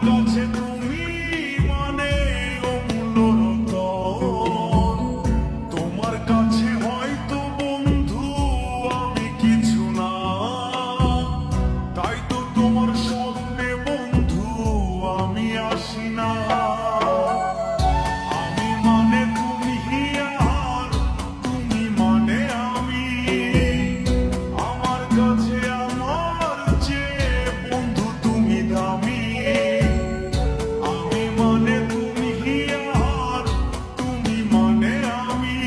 কাছে তুমি মানে অমূল্য রতন। তোমার কাছে হয়তো বন্ধু আমি কিছু না, তাই তো তোমার স্বপ্নে বন্ধু আমি আসি না। আমি মানে তুমি আর তুমি মানে আমি, আমার কাছে আমার চেয়ে বন্ধু তুমি দামি। আমি মানে তুমি আর তুমি মানে আমি,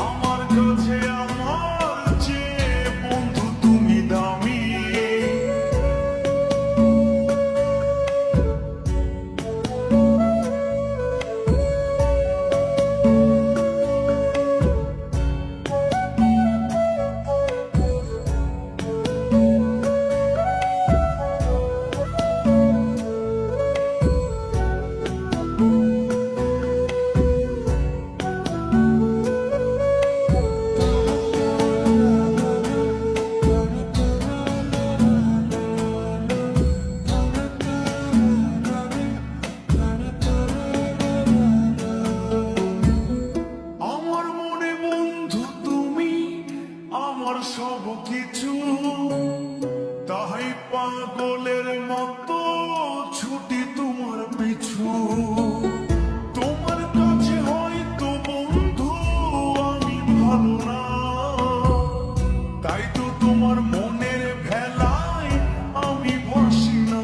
আমার কাছে আমার চেয়ে বন্ধু তুমি দামি। আমার মনে বন্ধু তুমি আমার সব কিছু, তাই পাগলের মতো ছুটি তোমার পিছু। তোমার কাছে হয়তো বন্ধু আমি ভালো না, তাই তো তোমার মনের ভেলায় আমি বসি না।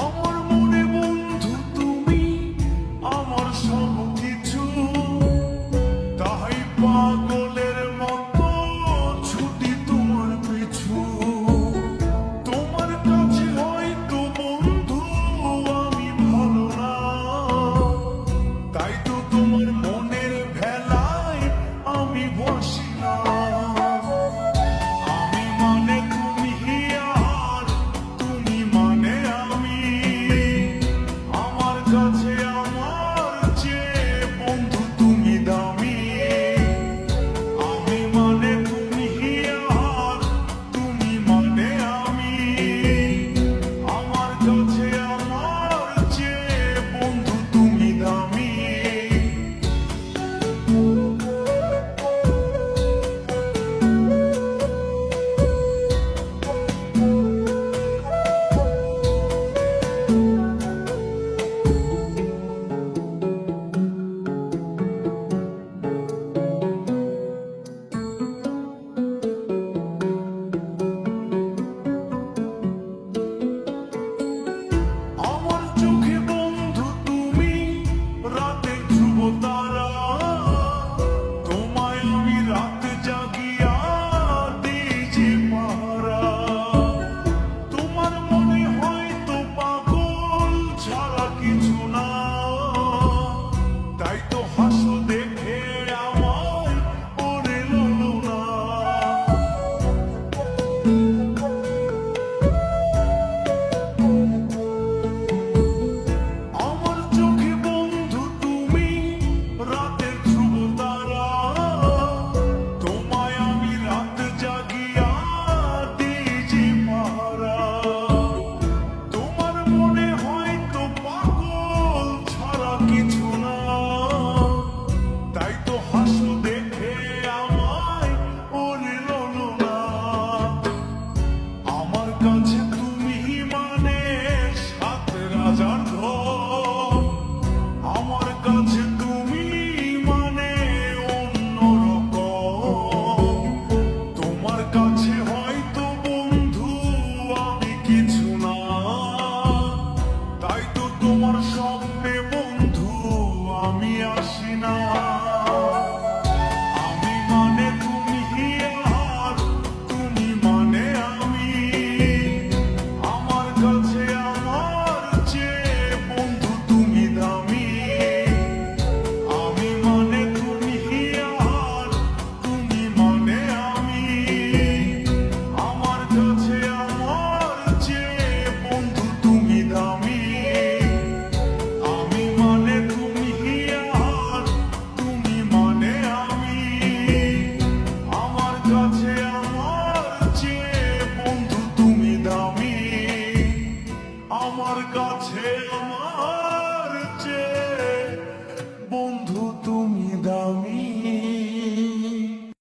আমার মনে বন্ধু তুমি আমার সব কিছু, তাই পাগলের মতো ছুটি তোমার পিছু। তোমার কাছে হয়তো বন্ধু আমি ভালো না, তাই তো তোমার মনের ভেলায় আমি বসি